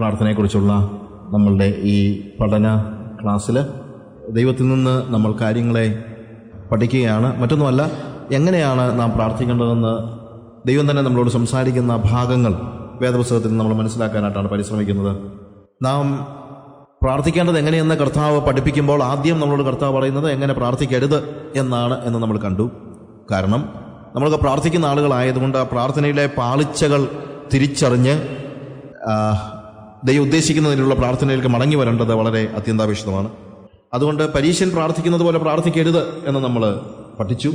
പ്രാർത്ഥനയെക്കുറിച്ചുള്ള നമ്മളുടെ ഈ പഠന ക്ലാസ്സിൽ ദൈവത്തിൽ നിന്ന് നമ്മൾ കാര്യങ്ങളെ പഠിക്കുകയാണ്. മറ്റൊന്നുമല്ല, എങ്ങനെയാണ് നാം പ്രാർത്ഥിക്കേണ്ടതെന്ന് ദൈവം തന്നെ നമ്മളോട് സംസാരിക്കുന്ന ഭാഗങ്ങൾ വേദപുസ്തകത്തിൽ നമ്മൾ മനസ്സിലാക്കാനായിട്ടാണ് പരിശ്രമിക്കുന്നത്. നാം പ്രാർത്ഥിക്കേണ്ടത് എങ്ങനെയെന്ന് കർത്താവ് പഠിപ്പിക്കുമ്പോൾ ആദ്യം നമ്മളോട് കർത്താവ് പറയുന്നത് എങ്ങനെ പ്രാർത്ഥിക്കരുത് എന്ന് നമ്മൾ കണ്ടു. കാരണം നമ്മളൊക്കെ പ്രാർത്ഥിക്കുന്ന ആളുകളായതുകൊണ്ട് ആ പ്രാർത്ഥനയിലെ പാളിച്ചകൾ തിരിച്ചറിഞ്ഞ് ദൈവം ഉദ്ദേശിക്കുന്നതിനുള്ള പ്രാർത്ഥനയിലേക്ക് മടങ്ങി വരേണ്ടത് വളരെ അത്യന്താപേക്ഷിതമാണ്. അതുകൊണ്ട് പരീശൻ പ്രാർത്ഥിക്കുന്നത് പോലെ പ്രാർത്ഥിക്കരുത് എന്ന് നമ്മൾ പഠിച്ചു.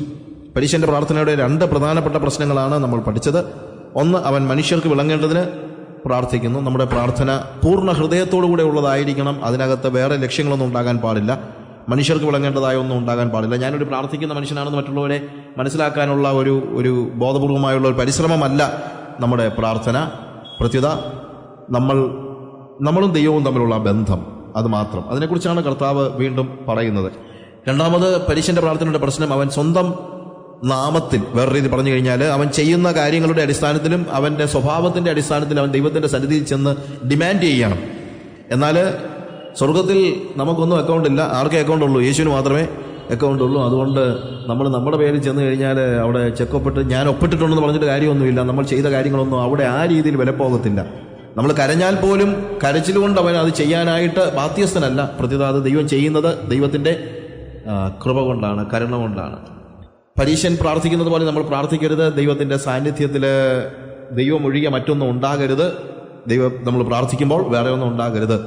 പരീശന്റെ പ്രാർത്ഥനയുടെ 2 പ്രധാനപ്പെട്ട പ്രശ്നങ്ങളാണ് നമ്മൾ പഠിച്ചത്. ഒന്ന്, അവൻ മനുഷ്യർക്ക് വിളങ്ങേണ്ടതിന് പ്രാർത്ഥിക്കുന്നു. നമ്മുടെ പ്രാർത്ഥന പൂർണ്ണ ഹൃദയത്തോടുകൂടെ ഉള്ളതായിരിക്കണം. അതിനകത്ത് വേറെ ലക്ഷ്യങ്ങളൊന്നും ഉണ്ടാകാൻ പാടില്ല. മനുഷ്യർക്ക് വിളങ്ങേണ്ടതായ ഒന്നും ഉണ്ടാകാൻ പാടില്ല. ഞാനൊരു പ്രാർത്ഥിക്കുന്ന മനുഷ്യനാണെന്ന് മറ്റുള്ളവരെ മനസ്സിലാക്കാനുള്ള ഒരു ബോധപൂർവമായുള്ള ഒരു പരിശ്രമമല്ല നമ്മുടെ പ്രാർത്ഥന. പ്രത്യുത നമ്മളും ദൈവവും തമ്മിലുള്ള ബന്ധം, അത് മാത്രം. അതിനെക്കുറിച്ചാണ് കർത്താവ് വീണ്ടും പറയുന്നത്. രണ്ടാമത്, പരീശന്റെ പ്രാർത്ഥനയുടെ പ്രശ്നം അവൻ സ്വന്തം നാമത്തിൽ, വേറെ രീതി പറഞ്ഞു കഴിഞ്ഞാൽ അവൻ ചെയ്യുന്ന കാര്യങ്ങളുടെ അടിസ്ഥാനത്തിലും അവൻ്റെ സ്വഭാവത്തിൻ്റെ അടിസ്ഥാനത്തിലും അവൻ ദൈവത്തിൻ്റെ സന്നിധിയിൽ ചെന്ന് ഡിമാൻഡ് ചെയ്യണം. എന്നാൽ സ്വർഗത്തിൽ നമുക്കൊന്നും അക്കൗണ്ടില്ല. ആർക്കേ അക്കൗണ്ടുള്ളൂ? യേശുവിന് മാത്രമേ അക്കൗണ്ടുള്ളൂ. അതുകൊണ്ട് നമ്മൾ നമ്മുടെ പേരിൽ ചെന്ന് കഴിഞ്ഞാൽ അവിടെ ചെക്കൊപ്പിട്ട് ഞാൻ ഒപ്പിട്ടിട്ടുണ്ടെന്ന് പറഞ്ഞിട്ട് കാര്യമൊന്നുമില്ല. നമ്മൾ ചെയ്ത കാര്യങ്ങളൊന്നും അവിടെ ആ രീതിയിൽ വിലപ്പോകത്തില്ല. നമ്മൾ കരഞ്ഞാൽ പോലും കരച്ചിലുകൊണ്ട് അവൻ അത് ചെയ്യാനായിട്ട് ബാധ്യസ്ഥനല്ല. പ്രത്യേകത അത് ദൈവം ചെയ്യുന്നത് ദൈവത്തിൻ്റെ കൃപ കൊണ്ടാണ്, കരുണ കൊണ്ടാണ്. പരീശൻ പ്രാർത്ഥിക്കുന്നത് പോലെ നമ്മൾ പ്രാർത്ഥിക്കരുത്. ദൈവത്തിൻ്റെ സാന്നിധ്യത്തിൽ ദൈവം ഒഴികെ മറ്റൊന്നും ഉണ്ടാകരുത്. നമ്മൾ പ്രാർത്ഥിക്കുമ്പോൾ വേറെ ഒന്നും ഉണ്ടാകരുത്.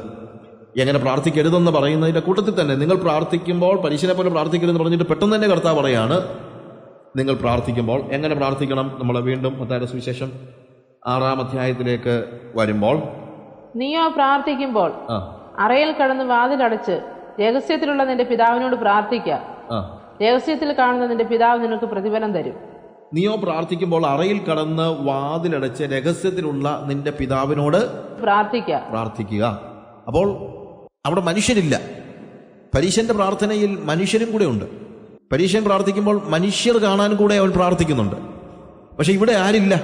എങ്ങനെ പ്രാർത്ഥിക്കരുതെന്ന് പറയുന്നതിൻ്റെ കൂട്ടത്തിൽ തന്നെ നിങ്ങൾ പ്രാർത്ഥിക്കുമ്പോൾ പരീശനെ പോലെ പ്രാർത്ഥിക്കരുതെന്ന് പറഞ്ഞിട്ട് പെട്ടെന്ന് തന്നെ കർത്താവ് പറയാണ് നിങ്ങൾ പ്രാർത്ഥിക്കുമ്പോൾ എങ്ങനെ പ്രാർത്ഥിക്കണം. നമ്മൾ വീണ്ടും മത്തായിയുടെ സുവിശേഷം 6-ാം അധ്യായത്തിലേക്ക് വരുമ്പോൾ, നീയോ പ്രാർത്ഥിക്കുമ്പോൾ അറയിൽ കടന്ന് വാതിലടച്ച് രഹസ്യത്തിലുള്ള നിന്റെ പിതാവിനോട് പ്രാർത്ഥിക്കുക. രഹസ്യത്തിൽ കാണുന്ന നിന്റെ പിതാവ് നിനക്ക് പ്രതിഫലം തരും. നീയോ പ്രാർത്ഥിക്കുമ്പോൾ അറയിൽ കടന്ന് വാതിലടച്ച് രഹസ്യത്തിലുള്ള നിന്റെ പിതാവിനോട് പ്രാർത്ഥിക്കുക. അപ്പോൾ അവിടെ മനുഷ്യരില്ല. പരീശന്റെ പ്രാർത്ഥനയിൽ മനുഷ്യരും കൂടെ ഉണ്ട്. പരീശൻ പ്രാർത്ഥിക്കുമ്പോൾ മനുഷ്യർ കാണാൻ കൂടെ അവൻ പ്രാർത്ഥിക്കുന്നുണ്ട്. പക്ഷെ ഇവിടെ ആരില്ല,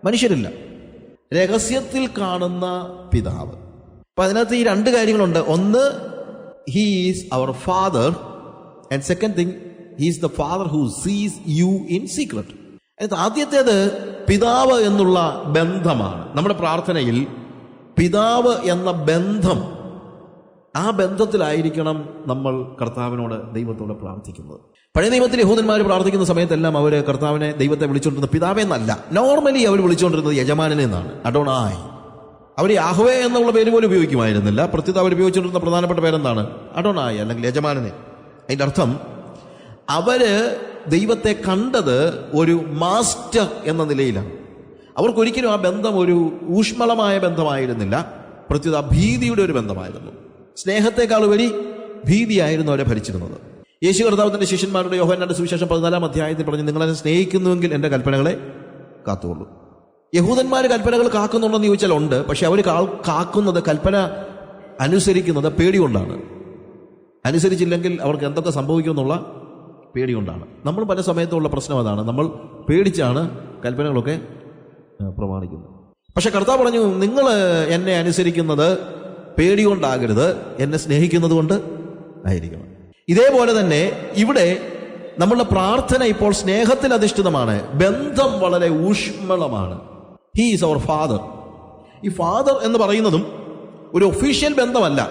മനുഷ്യരില്ല. രഹസ്യത്തിൽ കാണുന്ന പിതാവ്. അപ്പൊ അതിനകത്ത് ഈ 2 കാര്യങ്ങളുണ്ട്. ഒന്ന്, he is our father, and second thing, he is the father who sees you in secret. ആദ്യത്തേത് പിതാവ് എന്നുള്ള ബന്ധമാണ്. നമ്മുടെ പ്രാർത്ഥനയിൽ പിതാവ് എന്ന ബന്ധം, ആ ബന്ധത്തിലായിരിക്കണം നമ്മൾ കർത്താവിനോട്, ദൈവത്തോട് പ്രാർത്ഥിക്കുന്നത്. പഴയ നിയമത്തിൽ യഹൂദന്മാർ പ്രാർത്ഥിക്കുന്ന സമയത്തെല്ലാം അവർ കർത്താവിനെ, ദൈവത്തെ വിളിച്ചുകൊണ്ടിരുന്നത് പിതാവേ എന്നല്ല. നോർമലി അവർ വിളിച്ചുകൊണ്ടിരുന്നത് യജമാനനെ എന്നാണ്, അഡോണായ്. അവർ യാഹ്വേ എന്നുള്ള പേര് പോലും ഉപയോഗിക്കുമായിരുന്നില്ല. പ്രത്യേകം അവർ ഉപയോഗിച്ചുകൊണ്ടിരുന്ന പ്രധാനപ്പെട്ട പേരെന്താണ്? അഡോണായ്, അല്ലെങ്കിൽ യജമാനനെ. അതിൻ്റെ അർത്ഥം അവര് ദൈവത്തെ കണ്ടത് ഒരു മാസ്റ്റർ എന്ന നിലയിലാണ്. അവർക്കൊരിക്കലും ആ ബന്ധം ഒരു ഊഷ്മളമായ ബന്ധമായിരുന്നില്ല. പ്രത്യേക ഭീതിയുടെ ഒരു ബന്ധമായിരുന്നു. സ്നേഹത്തെക്കാൾ ഉപരി ഭീതിയായിരുന്നു അവരെ ഭരിച്ചിരുന്നത്. യേശു കർത്താവിന്റെ ശിഷ്യന്മാരുടെ യോഹന്നാന്റെ സുവിശേഷം 14-ാം അധ്യായത്തിൽ പറഞ്ഞു, നിങ്ങളെന്നെ സ്നേഹിക്കുന്നുവെങ്കിൽ എൻ്റെ കൽപ്പനകളെ കാത്തുകൊള്ളൂ. യഹൂദന്മാർ കൽപ്പനകൾ കാക്കുന്നുണ്ടെന്ന് ചോദിച്ചാൽ ഉണ്ട്. പക്ഷെ അവർ കാക്കുന്നത്, കൽപ്പന അനുസരിക്കുന്നത് പേടികൊണ്ടാണ്. അനുസരിച്ചില്ലെങ്കിൽ അവർക്ക് എന്തൊക്കെ സംഭവിക്കുമെന്നുള്ള പേടികൊണ്ടാണ്. നമ്മൾ പല സമയത്തുള്ള പ്രശ്നം അതാണ്. നമ്മൾ പേടിച്ചാണ് കൽപ്പനകളൊക്കെ പ്രമാണിക്കുന്നത്. പക്ഷെ കർത്താവ് പറഞ്ഞു, നിങ്ങൾ എന്നെ അനുസരിക്കുന്നത് പേടികൊണ്ടാകരുത്, എന്നെ സ്നേഹിക്കുന്നത് കൊണ്ട് ആയിരിക്കണം. ഇതേപോലെ തന്നെ ഇവിടെ നമ്മളുടെ പ്രാർത്ഥന ഇപ്പോൾ സ്നേഹത്തിൽ അധിഷ്ഠിതമാണ്. ബന്ധം വളരെ ഊഷ്മളമാണ്. He is our father. ഈ ഫാദർ എന്ന് പറയുന്നതും ഒരു ഒഫീഷ്യൽ ബന്ധമല്ല.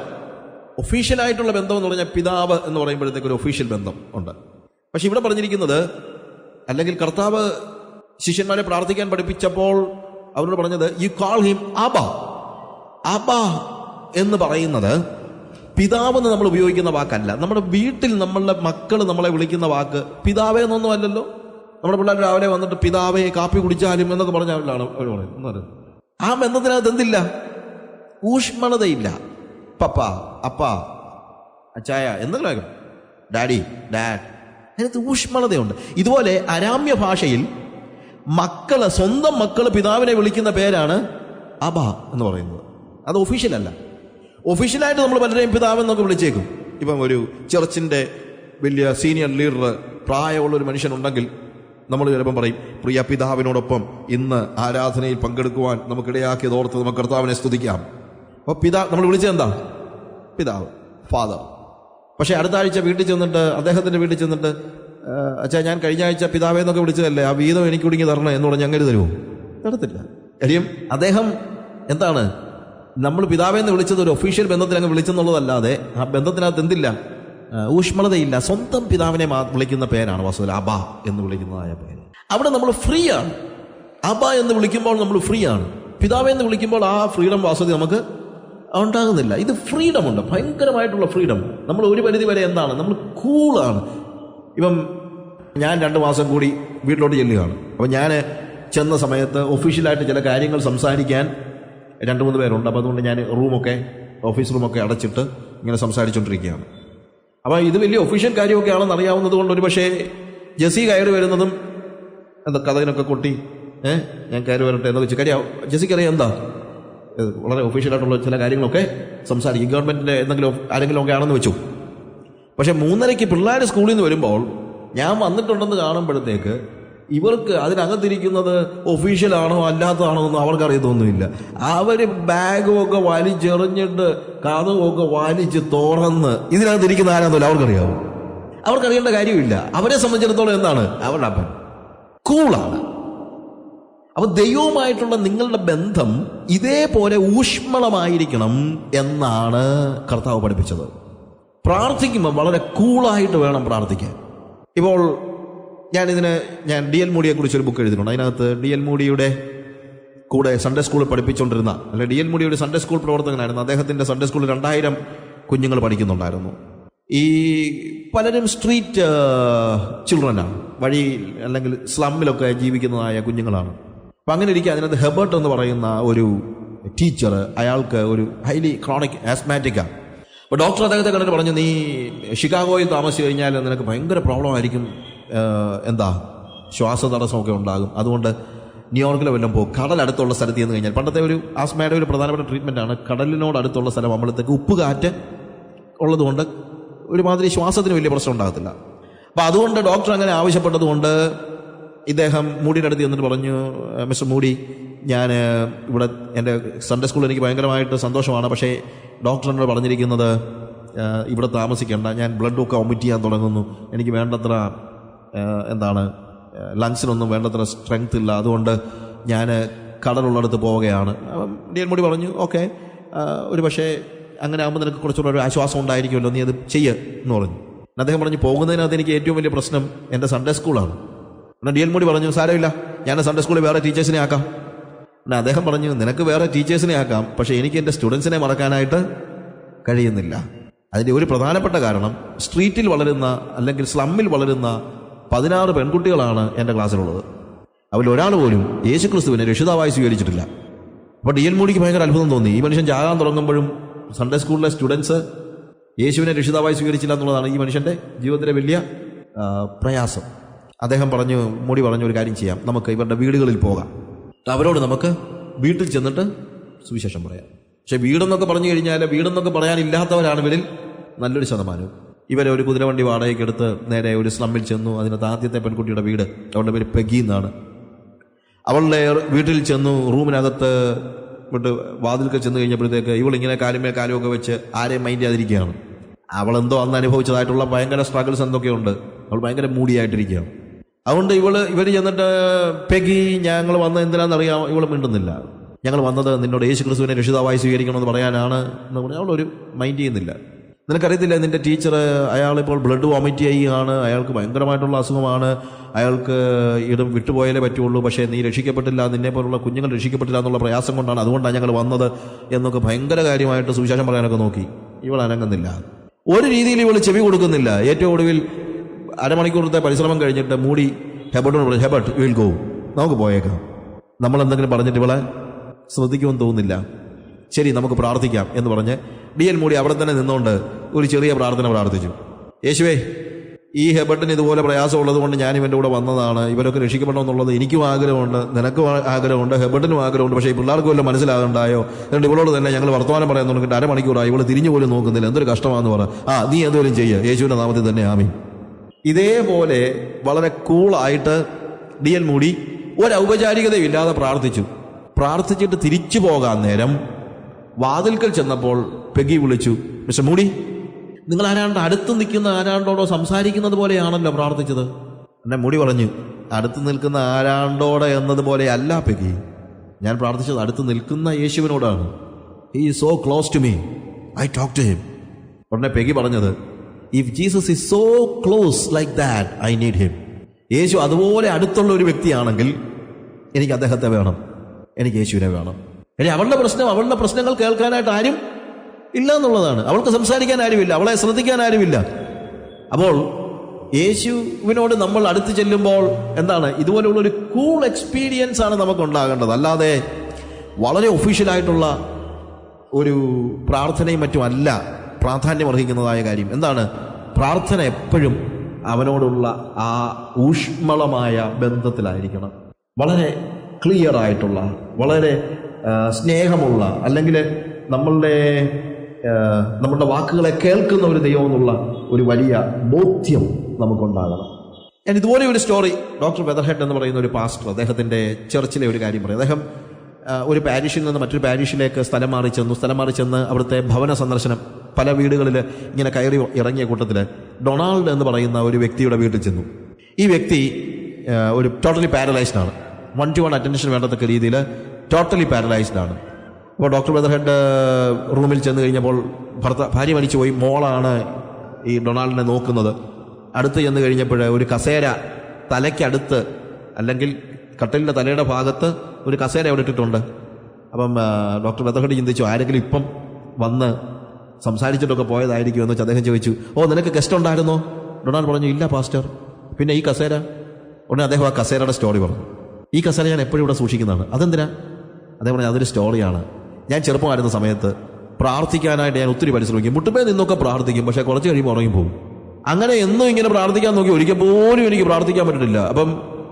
ഒഫീഷ്യലായിട്ടുള്ള ബന്ധം എന്ന് പറഞ്ഞാൽ പിതാവ് എന്ന് പറയുമ്പോഴത്തേക്ക് ഒരു ഒഫീഷ്യൽ ബന്ധം ഉണ്ട്. പക്ഷെ ഇവിടെ പറഞ്ഞിരിക്കുന്നത്, അല്ലെങ്കിൽ കർത്താവ് ശിഷ്യന്മാരെ പ്രാർത്ഥിക്കാൻ പഠിപ്പിച്ചപ്പോൾ അവരോട് പറഞ്ഞത്, യു കോൾ ഹിം അബ. അബ എന്ന് പറയുന്നത് പിതാവെന്ന് നമ്മൾ ഉപയോഗിക്കുന്ന വാക്കല്ല. നമ്മുടെ വീട്ടിൽ നമ്മളുടെ മക്കൾ നമ്മളെ വിളിക്കുന്ന വാക്ക് പിതാവേ എന്നൊന്നും അല്ലല്ലോ. നമ്മുടെ പിള്ളേർ രാവിലെ വന്നിട്ട് പിതാവേ കാപ്പി കുടിച്ചാലും എന്നൊക്കെ പറഞ്ഞാലാണ് അവർ പറയുന്നത്. ആ ബന്ധത്തിനകത്ത് എന്തില്ല? ഊഷ്മളതയില്ല. പപ്പ, അപ്പ, അച്ചായ എന്നല്ല, ഡാഡി, ഡാഡ്. അതിനകത്ത് ഊഷ്മളതയുണ്ട്. ഇതുപോലെ അരാമ്യ ഭാഷയിൽ മക്കള്, സ്വന്തം മക്കള് പിതാവിനെ വിളിക്കുന്ന പേരാണ് അബ എന്ന് പറയുന്നത്. അത് ഒഫീഷ്യലല്ല. ഒഫീഷ്യലായിട്ട് നമ്മൾ പലരെയും പിതാവെന്നൊക്കെ വിളിച്ചേക്കും. ഇപ്പം ഒരു ചർച്ചിന്റെ വലിയ സീനിയർ ലീഡർ, പ്രായമുള്ളൊരു മനുഷ്യനുണ്ടെങ്കിൽ നമ്മൾ ചിലപ്പം പറയും, പ്രിയ പിതാവിനോടൊപ്പം ഇന്ന് ആരാധനയിൽ പങ്കെടുക്കുവാൻ നമുക്കിടയാക്കിയത് ഓർത്ത് നമുക്ക് കർത്താവിനെ സ്തുതിക്കാം. അപ്പോൾ നമ്മൾ വിളിച്ചത് എന്താ? പിതാവ്, ഫാദർ. പക്ഷേ അടുത്ത ആഴ്ച വീട്ടിൽ ചെന്നിട്ട്, അദ്ദേഹത്തിൻ്റെ വീട്ടിൽ ചെന്നിട്ട്, അച്ഛാ ഞാൻ കഴിഞ്ഞ ആഴ്ച പിതാവേ എന്നൊക്കെ വിളിച്ചതല്ലേ, ആ വീതം എനിക്ക് കുടുങ്ങി തരണം എന്ന് പറഞ്ഞ് അങ്ങനെ തരുമോ? തരത്തില്ല. കാര്യം അദ്ദേഹം എന്താണ്, നമ്മൾ പിതാവെന്ന് വിളിച്ചത് ഒരു ഒഫീഷ്യൽ ബന്ധത്തിൽ അങ്ങ് വിളിച്ചെന്നുള്ളതല്ലാതെ ആ ബന്ധത്തിനകത്ത് എന്തില്ല, ഊഷ്മളതയില്ല. സ്വന്തം പിതാവിനെ വിളിക്കുന്ന പേരാണ് വാസ്തവത്തിൽ അബ എന്ന് വിളിക്കുന്നതായ പേര്. അവിടെ നമ്മൾ ഫ്രീ ആണ്. അബ എന്ന് വിളിക്കുമ്പോൾ നമ്മൾ ഫ്രീ ആണ്. പിതാവെ എന്ന് വിളിക്കുമ്പോൾ ആ ഫ്രീഡം വാസ്തവത്തിൽ നമുക്ക് ഉണ്ടാകുന്നില്ല. ഇത് ഫ്രീഡം ഉണ്ട്, ഭയങ്കരമായിട്ടുള്ള ഫ്രീഡം. നമ്മൾ ഒരു പരിധി വരെ എന്താണ്, നമ്മൾ കൂളാണ്. ഇപ്പം ഞാൻ 2 മാസം കൂടി വീട്ടിലോട്ട് ചെല്ലുകയാണ്. അപ്പം ഞാൻ ചെന്ന സമയത്ത് ഒഫീഷ്യലായിട്ട് ചില കാര്യങ്ങൾ സംസാരിക്കാൻ 2-3 പേരുണ്ട്. അപ്പോൾ അതുകൊണ്ട് ഞാൻ ഓഫീസ് റൂമൊക്കെ അടച്ചിട്ട് ഇങ്ങനെ സംസാരിച്ചുകൊണ്ടിരിക്കുകയാണ്. അപ്പോൾ ഇത് വലിയ ഒഫീഷ്യൽ കാര്യമൊക്കെ ആണെന്ന് അറിയാവുന്നത് കൊണ്ട് ഒരു പക്ഷേ ജെസ്സി കയറി വരുന്നതും എന്താ കഥകിനൊക്കെ കൊട്ടി ഞാൻ കയറി വരട്ടെ എന്ന് വെച്ച് കാര്യം ജെസ്സിക്കറിയാം എന്താ വളരെ ഒഫീഷ്യലായിട്ടുള്ള ചില കാര്യങ്ങളൊക്കെ സംസാരിക്കും. ഗവൺമെൻറ്റിൻ്റെ ആരെങ്കിലും ഒക്കെ ആണെന്ന് വെച്ചു. പക്ഷെ 3:30 പിള്ളേർ സ്കൂളിൽ നിന്ന് വരുമ്പോൾ ഞാൻ വന്നിട്ടുണ്ടെന്ന് കാണുമ്പോഴത്തേക്ക് ഇവർക്ക് അതിനകത്തിരിക്കുന്നത് ഒഫീഷ്യലാണോ അല്ലാത്തതാണോ ഒന്നും അവർക്കറിയത്തൊന്നുമില്ല. അവർ ബാഗും ഒക്കെ വലിച്ചെറിഞ്ഞിട്ട് കഥവുമൊക്കെ വലിച്ച് തുറന്ന് ഇതിനകത്തിരിക്കുന്ന ആരാന്നല്ല അവർക്കറിയാവും. അവർക്കറിയേണ്ട കാര്യമില്ല. അവരെ സംബന്ധിച്ചിടത്തോളം എന്താണ്, അവരുടെ അപ്പൻ കൂളാണ്. അപ്പൊ ദൈവവുമായിട്ടുള്ള നിങ്ങളുടെ ബന്ധം ഇതേപോലെ ഊഷ്മളമായിരിക്കണം എന്നാണ് കർത്താവ് പഠിപ്പിച്ചത്. പ്രാർത്ഥിക്കുമ്പോൾ വളരെ കൂളായിട്ട് വേണം പ്രാർത്ഥിക്കാൻ. ഇപ്പോൾ ഞാൻ D.L. മൂഡിയെ കുറിച്ചൊരു ബുക്ക് എഴുതിയിട്ടുണ്ട്. അതിനകത്ത് D.L. മൂഡിയുടെ കൂടെ സൺഡേ സ്കൂളിൽ പഠിപ്പിച്ചുകൊണ്ടിരുന്ന D.L. മൂഡിയുടെ Sunday school പ്രവർത്തകനായിരുന്നു. അദ്ദേഹത്തിൻ്റെ സൺഡേ സ്കൂളിൽ 2000 കുഞ്ഞുങ്ങൾ പഠിക്കുന്നുണ്ടായിരുന്നു. ഈ പലരും സ്ട്രീറ്റ് ചിൽഡ്രനാണ്, വഴി അല്ലെങ്കിൽ സ്ലമ്മിലൊക്കെ ജീവിക്കുന്നതായ കുഞ്ഞുങ്ങളാണ്. അപ്പം അങ്ങനെ ഇരിക്കുക, അതിനകത്ത് ഹെബർട്ട് എന്ന് പറയുന്ന ഒരു ടീച്ചർ, അയാൾക്ക് ഒരു ഹൈലി ക്രോണിക് ആസ്മാറ്റിക്കാണ്. അപ്പോൾ ഡോക്ടർ അദ്ദേഹത്തെ കണ്ടിട്ട് പറഞ്ഞു, നീ ഷിക്കാഗോയിൽ താമസിച്ച് കഴിഞ്ഞാൽ നിനക്ക് ഭയങ്കര പ്രോബ്ലം ആയിരിക്കും, ശ്വാസതടസ്സമൊക്കെ ഉണ്ടാകും. അതുകൊണ്ട് ന്യൂയോർക്കിലെ വല്ലതും പോകും, കടലടുത്തുള്ള സ്ഥലത്ത് ചെന്ന് കഴിഞ്ഞാൽ. പണ്ടത്തെ ഒരു ആസ്മയുടെ ഒരു പ്രധാനപ്പെട്ട ട്രീറ്റ്മെൻറ്റാണ് കടലിനോട് അടുത്തുള്ള സ്ഥലം ആകുമ്പോഴത്തേക്ക് ഉപ്പ് കാറ്റ് ഉള്ളതുകൊണ്ട് ഒരുമാതിരി ശ്വാസത്തിന് വലിയ പ്രശ്നം ഉണ്ടാകത്തില്ല. അപ്പോൾ അതുകൊണ്ട് ഡോക്ടർ അങ്ങനെ ആവശ്യപ്പെട്ടതുകൊണ്ട് ഇദ്ദേഹം മൂഡിയുടെ അടുത്ത് ചെന്നിട്ട് പറഞ്ഞു, മിസ്റ്റർ മൂഡി, ഞാൻ ഇവിടെ എൻ്റെ സൺഡേ സ്കൂളിൽ എനിക്ക് ഭയങ്കരമായിട്ട് സന്തോഷമാണ്, പക്ഷേ ഡോക്ടർ എന്നോട് പറഞ്ഞിരിക്കുന്നത് ഇവിടെ താമസിക്കേണ്ട, ഞാൻ ബ്ലഡൊക്കെ വൊമിറ്റ് ചെയ്യാൻ തുടങ്ങുന്നു, എനിക്ക് വേണ്ടത്ര ലങ്സിനൊന്നും വേണ്ടത്ര സ്ട്രെങ്ത് ഇല്ല, അതുകൊണ്ട് ഞാൻ കടലുള്ളിടത്ത് പോവുകയാണ്. D.L. മൂഡി പറഞ്ഞു, ഓക്കെ, ഒരു പക്ഷേ അങ്ങനെ ആകുമ്പോൾ നിനക്ക് കുറച്ചുകൂടെ ഒരു ആശ്വാസം ഉണ്ടായിരിക്കുമല്ലോ, നീ അത് ചെയ്യ് എന്ന് പറഞ്ഞു. അദ്ദേഹം പറഞ്ഞു, പോകുന്നതിനകത്ത് എനിക്ക് ഏറ്റവും വലിയ പ്രശ്നം എൻ്റെ സൺഡേ സ്കൂളാണ്. എന്നാൽ D.L. മൂഡി പറഞ്ഞു, സാരമില്ല, ഞാൻ സൺഡേ സ്കൂളിൽ വേറെ ടീച്ചേഴ്സിനെ ആക്കാം. എന്നാൽ അദ്ദേഹം പറഞ്ഞു, നിനക്ക് വേറെ ടീച്ചേഴ്സിനെ ആക്കാം, പക്ഷേ എനിക്ക് എൻ്റെ സ്റ്റുഡൻസിനെ മറക്കാനായിട്ട് കഴിയുന്നില്ല. അതിൻ്റെ ഒരു പ്രധാനപ്പെട്ട കാരണം, സ്ട്രീറ്റിൽ വളരുന്ന അല്ലെങ്കിൽ സ്ലമ്മിൽ വളരുന്ന 16 പെൺകുട്ടികളാണ് എൻ്റെ ക്ലാസ്സിലുള്ളത്. അവരിൽ ഒരാൾ പോലും യേശുക്രിസ്തുവിനെ രക്ഷിതാവായി സ്വീകരിച്ചിട്ടില്ല. അപ്പോൾ D.L. മൂഡിക്ക് ഭയങ്കര അത്ഭുതം തോന്നി. ഈ മനുഷ്യൻ ചാകാൻ തുടങ്ങുമ്പോഴും സൺഡേ സ്കൂളിലെ സ്റ്റുഡൻസ് യേശുവിനെ രക്ഷിതാവായി സ്വീകരിച്ചില്ല എന്നുള്ളതാണ് ഈ മനുഷ്യൻ്റെ ജീവിതത്തിലെ വലിയ പ്രയാസം. അദ്ദേഹം മൂടി പറഞ്ഞു, ഒരു കാര്യം ചെയ്യാം, നമുക്ക് ഇവരുടെ വീടുകളിൽ പോകാം, അവരോട് നമുക്ക് വീട്ടിൽ ചെന്നിട്ട് സുവിശേഷം പറയാം. പക്ഷെ വീടെന്നൊക്കെ പറഞ്ഞു കഴിഞ്ഞാൽ, വീടെന്നൊക്കെ പറയാനില്ലാത്തവരാണ് ഇവരിൽ നല്ലൊരു ശതമാനം. ഇവരെ ഒരു കുതിരവണ്ടി വാടകയ്ക്ക് എടുത്ത് നേരെ ഒരു സ്ലമ്മിൽ ചെന്നു. അതിനകത്ത് ആദ്യത്തെ പെൺകുട്ടിയുടെ വീട്, അവളുടെ പേര് പെഗി എന്നാണ്. അവളുടെ വീട്ടിൽ ചെന്നു, റൂമിനകത്ത് വിട്ട് വാതിൽക്ക് ചെന്ന് കഴിഞ്ഞപ്പോഴത്തേക്ക് ഇവളിങ്ങനെ കാലുമേൽ കാലുമൊക്കെ വെച്ച് ആരെയും മൈൻഡ് ചെയ്യാതിരിക്കുകയാണ്. അവളെന്തോ അന്ന് അനുഭവിച്ചതായിട്ടുള്ള ഭയങ്കര സ്ട്രഗിൾസ് എന്തൊക്കെയുണ്ട്, അവൾ ഭയങ്കര മൂടിയായിട്ടിരിക്കുകയാണ്. അതുകൊണ്ട് ഇവർ ചെന്നിട്ട്, പെഗി, ഞങ്ങൾ വന്നത് എന്തിനാണെന്നറിയാം, ഇവൾ മിണ്ടുന്നില്ല. ഞങ്ങൾ വന്നത് നിന്നോട് യേശുക്രിസ്തുവിനെ രക്ഷിതാവായി സ്വീകരിക്കണമെന്ന് പറയാനാണ് എന്ന് പറഞ്ഞാൽ അവളൊരു മൈൻഡ് ചെയ്യുന്നില്ല. നിനക്കറിയത്തില്ല, നിന്റെ ടീച്ചർ അയാളിപ്പോൾ ബ്ലഡ് വോമിറ്റ് ചെയ്യുകയാണ്, അയാൾക്ക് ഭയങ്കരമായിട്ടുള്ള അസുഖമാണ്, അയാൾക്ക് ഇടം വിട്ടുപോയാലേ പറ്റുള്ളൂ, പക്ഷേ നീ രക്ഷിക്കപ്പെട്ടില്ല, നിന്നെ പോലുള്ള കുഞ്ഞുങ്ങൾ രക്ഷിക്കപ്പെട്ടില്ല എന്നുള്ള പ്രയാസം കൊണ്ടാണ്, അതുകൊണ്ടാണ് ഞങ്ങൾ വന്നത് എന്നൊക്കെ ഭയങ്കര കാര്യമായിട്ട് സുവിശേഷം പറയാനൊക്കെ നോക്കി. ഇവൾ അനങ്ങുന്നില്ല, ഒരു രീതിയിൽ ഇവൾ ചെവി കൊടുക്കുന്നില്ല. ഏറ്റവും ഒടുവിൽ അരമണിക്കൂറത്തെ പരിശ്രമം കഴിഞ്ഞിട്ട് മൂടി ഹെബർട്ടിനോട് പറഞ്ഞു, ഹെബർട്ട്, യു വിൽ ഗോ, നമുക്ക് പോയേക്കാം. നമ്മളെന്തെങ്കിലും പറഞ്ഞിട്ട് ഇവളെ ശ്രദ്ധിക്കുമെന്ന് തോന്നുന്നില്ല. ശരി, നമുക്ക് പ്രാർത്ഥിക്കാം എന്ന് പറഞ്ഞ് D.L. മൂഡി അവിടെ തന്നെ നിന്നുകൊണ്ട് ഒരു ചെറിയ പ്രാർത്ഥന പ്രാർത്ഥിച്ചു. യേശുവേ, ഈ ഹെബർട്ടിന് ഇതുപോലെ പ്രയാസമുള്ളത് കൊണ്ട് ഞാൻ ഇവൻ്റെ കൂടെ വന്നതാണ്, ഇവരൊക്കെ രക്ഷിക്കപ്പെടണമെന്നുള്ളത് എനിക്കും ആഗ്രഹമുണ്ട്, നിനക്കും ആഗ്രഹമുണ്ട്, ഹെബർട്ടിനും ആഗ്രഹമുണ്ട്, പക്ഷേ ഈ പിള്ളേർക്ക് വല്ലതും മനസ്സിലാകണ്ടായോ? എന്നിട്ട് ഇവളോട് തന്നെ ഞങ്ങൾ വർത്തമാനം പറയാൻ തുടങ്ങിയിട്ട് അരമണിക്കൂറായി, ഇവൾ തിരിഞ്ഞു പോലും നോക്കുന്നില്ല, എന്തൊരു കഷ്ടമാണെന്ന് പറ. നീ എന്തെങ്കിലും ചെയ്യുക, യേശുവിൻ്റെ നാമത്തിൽ തന്നെ, ആമീൻ. ഇതേപോലെ വളരെ കൂളായിട്ട് D.L. മൂഡി ഒരു ഔപചാരികതയില്ലാതെ പ്രാർത്ഥിച്ചിട്ട് തിരിച്ചു പോകാൻ നേരം വാതിൽക്കൽ ചെന്നപ്പോൾ പെഗി വിളിച്ചു, മിസ്റ്റർ മൂടി, നിങ്ങൾ ആരാണ്ട് അടുത്ത് നിൽക്കുന്ന ആരാണ്ടോടോ സംസാരിക്കുന്നത് പോലെയാണല്ലോ പ്രാർത്ഥിച്ചത്. എന്നെ മൂടി പറഞ്ഞു, അടുത്ത് നിൽക്കുന്ന ആരാണ്ടോടെ എന്നതുപോലെ അല്ല പെഗി, ഞാൻ പ്രാർത്ഥിച്ചത് അടുത്ത് നിൽക്കുന്ന യേശുവിനോടാണ്. He is so close to me, I talk to him. ഉടനെ പെഗി പറഞ്ഞത്, if Jesus is so close like that, I need him. Yesu അതുപോലെ അടുത്തുള്ള ഒരു വ്യക്തിയാണെങ്കിൽ എനിക്ക് അദ്ദേഹത്തെ വേണം, എനിക്ക് യേശുവിനെ വേണം. ഇനി അവളുടെ പ്രശ്നങ്ങൾ കേൾക്കാനായിട്ട് ആരും ഇല്ല എന്നുള്ളതാണ്. അവൾക്ക് സംസാരിക്കാൻ ആരുമില്ല, അവളെ ശ്രദ്ധിക്കാൻ ആരുമില്ല. അപ്പോൾ യേശുവിനോട് നമ്മൾ അടുത്ത് ചെല്ലുമ്പോൾ എന്താണ്, ഇതുപോലെയുള്ള ഒരു കൂൾ എക്സ്പീരിയൻസ് ആണ് നമുക്ക് ഉണ്ടാകേണ്ടത്. അല്ലാതെ വളരെ ഒഫീഷ്യലായിട്ടുള്ള ഒരു പ്രാർത്ഥനയും മറ്റും അല്ല പ്രാധാന്യം അർഹിക്കുന്നതായ കാര്യം. എന്താണ് പ്രാർത്ഥന? എപ്പോഴും അവനോടുള്ള ആ ഊഷ്മളമായ ബന്ധത്തിലായിരിക്കണം. വളരെ ക്ലിയർ ആയിട്ടുള്ള, വളരെ സ്നേഹമുള്ള, അല്ലെങ്കിൽ നമ്മളുടെ വാക്കുകളെ കേൾക്കുന്ന ഒരു ദൈവം എന്നുള്ള ഒരു വലിയ ബോധ്യം നമുക്കുണ്ടാകണം. ഞാൻ ഇതുപോലെ ഒരു സ്റ്റോറി, ഡോക്ടർ വെതർഹെഡ് എന്ന് പറയുന്ന ഒരു പാസ്റ്റർ, അദ്ദേഹത്തിൻ്റെ ചർച്ചിലെ ഒരു കാര്യം പറയും. അദ്ദേഹം ഒരു പാരിഷിൽ നിന്ന് മറ്റൊരു പാരിഷിലേക്ക് സ്ഥലം മാറി ചെന്ന് അവിടുത്തെ ഭവന സന്ദർശനം, പല വീടുകളിൽ ഇങ്ങനെ കയറി ഇറങ്ങിയ കൂട്ടത്തിൽ ഡൊണാൾഡ് എന്ന് പറയുന്ന ഒരു വ്യക്തിയുടെ വീട്ടിൽ ചെന്നു. ഈ വ്യക്തി ഒരു ടോട്ടലി പാരലൈസ്ഡ് ആണ്, 1-to-1 അറ്റൻഷൻ വേണ്ടത്തക്ക രീതിയിൽ ടോട്ടലി പാരലൈസ്ഡ് ആണ്. അപ്പോൾ ഡോക്ടർ വെതർഹെഡ് റൂമിൽ ചെന്ന് കഴിഞ്ഞപ്പോൾ ഭാര്യ മരിച്ചു പോയി, മോളാണ് ഈ ഡൊണാൾഡിനെ നോക്കുന്നത്. അടുത്ത് ചെന്ന് കഴിഞ്ഞപ്പോൾ ഒരു കസേര തലയ്ക്കടുത്ത്, അല്ലെങ്കിൽ കട്ടിലിൻ്റെ തലയുടെ ഭാഗത്ത് ഒരു കസേര അവിടെ ഇട്ടിട്ടുണ്ട്. അപ്പം ഡോക്ടർ വെതർഹെഡ് ചിന്തിച്ചു, ആരെങ്കിലും ഇപ്പം വന്ന് സംസാരിച്ചിട്ടൊക്കെ പോയതായിരിക്കും എന്ന് വെച്ച് അദ്ദേഹം ചോദിച്ചു, നിനക്ക് ഗസ്റ്റ് ഉണ്ടായിരുന്നോ? ഡൊണാൾഡ് പറഞ്ഞു, ഇല്ല പാസ്റ്റർ. പിന്നെ ഈ കസേര? ഉടനെ അദ്ദേഹം ആ കസേരയുടെ സ്റ്റോറി പറഞ്ഞു. ഈ കസേര ഞാൻ എപ്പോഴും ഇവിടെ സൂക്ഷിക്കുന്നതാണ്. അതെന്തിനാ? അദ്ദേഹം പറഞ്ഞു, അതൊരു സ്റ്റോറിയാണ്. ഞാൻ ചെറുപ്പമായിരുന്ന സമയത്ത് പ്രാർത്ഥിക്കാനായിട്ട് ഞാൻ ഒത്തിരി പരിശ്രമിക്കും, മുട്ടുമേ നിന്നൊക്കെ പ്രാർത്ഥിക്കും, പക്ഷേ കുറച്ച് കഴിയുമ്പോൾ ഉറങ്ങി പോകും. അങ്ങനെ എന്നും ഇങ്ങനെ പ്രാർത്ഥിക്കാൻ നോക്കി ഒരിക്കൽ പോലും എനിക്ക് പ്രാർത്ഥിക്കാൻ പറ്റില്ല. അപ്പം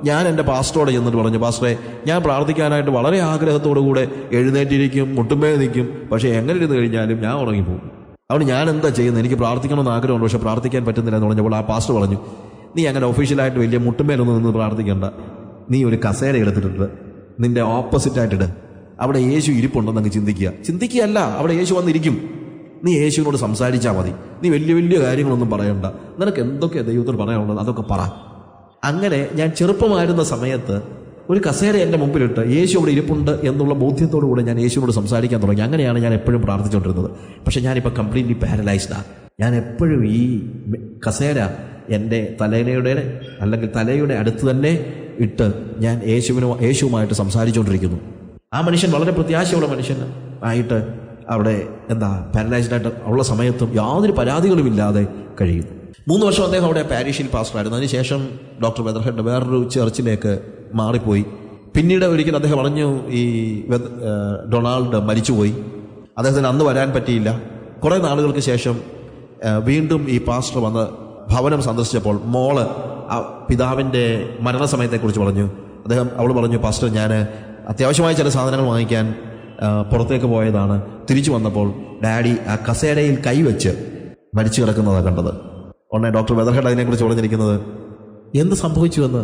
ഞാൻ എൻ്റെ പാസ്റ്ററോട് ചെന്നിട്ട് പറഞ്ഞു, പാസ്റ്ററെ, ഞാൻ പ്രാർത്ഥിക്കാനായിട്ട് വളരെ ആഗ്രഹത്തോടു കൂടെ എഴുന്നേറ്റിരിക്കും, മുട്ടുമേ നിൽക്കും, പക്ഷേ എങ്ങനെ ഇരുന്ന് കഴിഞ്ഞാലും ഞാൻ ഉറങ്ങിപ്പോകും. അതുകൊണ്ട് ഞാൻ എന്താ ചെയ്യുന്നത്? എനിക്ക് പ്രാർത്ഥിക്കണമെന്ന് ആഗ്രഹമുണ്ട്, പക്ഷേ പ്രാർത്ഥിക്കാൻ പറ്റുന്നില്ല എന്ന് പറഞ്ഞപ്പോൾ ആ പാസ്റ്റർ പറഞ്ഞു, നീ അങ്ങനെ ഒഫീഷ്യലായിട്ട് വലിയ മുട്ടുമേലൊന്നും നിന്ന് പ്രാർത്ഥിക്കേണ്ട, നീ ഒരു കസേര എടുത്തിട്ടുണ്ട്, നിന്റെ ഓപ്പോസിറ്റായിട്ടിട്, അവിടെ യേശു ഇരിപ്പുണ്ടെന്നങ്ങ് ചിന്തിക്കുകയല്ല, അവിടെ യേശു വന്നിരിക്കും. നീ യേശുവിനോട് സംസാരിച്ചാൽ മതി, നീ വലിയ വലിയ കാര്യങ്ങളൊന്നും പറയണ്ട, നിനക്ക് എന്തൊക്കെയാണ് ദൈവത്തോട് പറയാനുള്ളത് അതൊക്കെ പറ. അങ്ങനെ ഞാൻ ചെറുപ്പമായിരുന്ന സമയത്ത് ഒരു കസേര എൻ്റെ മുമ്പിലിട്ട് യേശു അവിടെ ഇരിപ്പുണ്ട് എന്നുള്ള ബോധ്യത്തോടു കൂടെ ഞാൻ യേശുവിനോട് സംസാരിക്കാൻ തുടങ്ങി. അങ്ങനെയാണ് ഞാൻ എപ്പോഴും പ്രാർത്ഥിച്ചുകൊണ്ടിരുന്നത്. പക്ഷെ ഞാനിപ്പോൾ കംപ്ലീറ്റ്ലി പാരലൈസ്ഡാണ്. ഞാൻ എപ്പോഴും ഈ കസേര എൻ്റെ തലയുടെ അടുത്ത് തന്നെ ഇട്ട് ഞാൻ യേശുവുമായിട്ട് സംസാരിച്ചുകൊണ്ടിരിക്കുന്നു. ആ മനുഷ്യൻ വളരെ പ്രത്യാശയുള്ള മനുഷ്യൻ ആയിട്ട് അവിടെ പാരലൈസ്ഡായിട്ട് ഉള്ള സമയത്തും യാതൊരു പരാതികളുമില്ലാതെ കഴിയുന്നു. 3 വർഷം അദ്ദേഹം അവിടെ പാരിഷിൽ പാസ്റ്ററായിരുന്നു. അതിനുശേഷം ഡോക്ടർ വെതർഹെഡ് വേറൊരു ചർച്ചിലേക്ക് മാറിപ്പോയി. പിന്നീട് ഒരിക്കൽ അദ്ദേഹം പറഞ്ഞു, ഈ ഡൊണാൾഡ് മരിച്ചുപോയി, അദ്ദേഹത്തിന് അന്ന് വരാൻ പറ്റിയില്ല. കുറേ നാളുകൾക്ക് ശേഷം വീണ്ടും ഈ പാസ്റ്റർ വന്ന് ഭവനം സന്ദർശിച്ചപ്പോൾ മോള് ആ പിതാവിൻ്റെ മരണസമയത്തെക്കുറിച്ച് പറഞ്ഞു. അവൾ പറഞ്ഞു, പാസ്റ്റർ, ഞാൻ അത്യാവശ്യമായ ചില സാധനങ്ങൾ വാങ്ങിക്കാൻ പുറത്തേക്ക് പോയതാണ്, തിരിച്ചു വന്നപ്പോൾ ഡാഡി ആ കസേരയിൽ കൈവച്ച് മരിച്ചു കിടക്കുന്നതാണ് കണ്ടത്. ഉടനെ ഡോക്ടർ വെതർഹെഡ് അതിനെക്കുറിച്ച് പറഞ്ഞിരിക്കുന്നത്, എന്ത് സംഭവിച്ചുവെന്ന്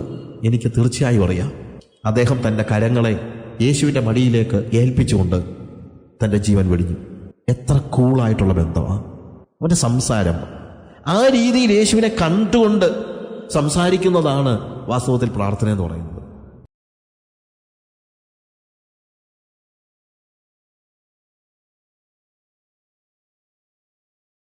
എനിക്ക് തീർച്ചയായും അറിയാം. അദ്ദേഹം തൻ്റെ കരങ്ങളെ യേശുവിൻ്റെ മടിയിലേക്ക് ഏൽപ്പിച്ചുകൊണ്ട് തൻ്റെ ജീവൻ വെടിഞ്ഞു. എത്ര കൂളായിട്ടുള്ള ബന്ധമാണ് അവൻ്റെ സംസാരം. ആ രീതിയിൽ യേശുവിനെ കണ്ടുകൊണ്ട് സംസാരിക്കുന്നതാണ് വാസ്തവത്തിൽ പ്രാർത്ഥന എന്ന് പറയുന്നത്.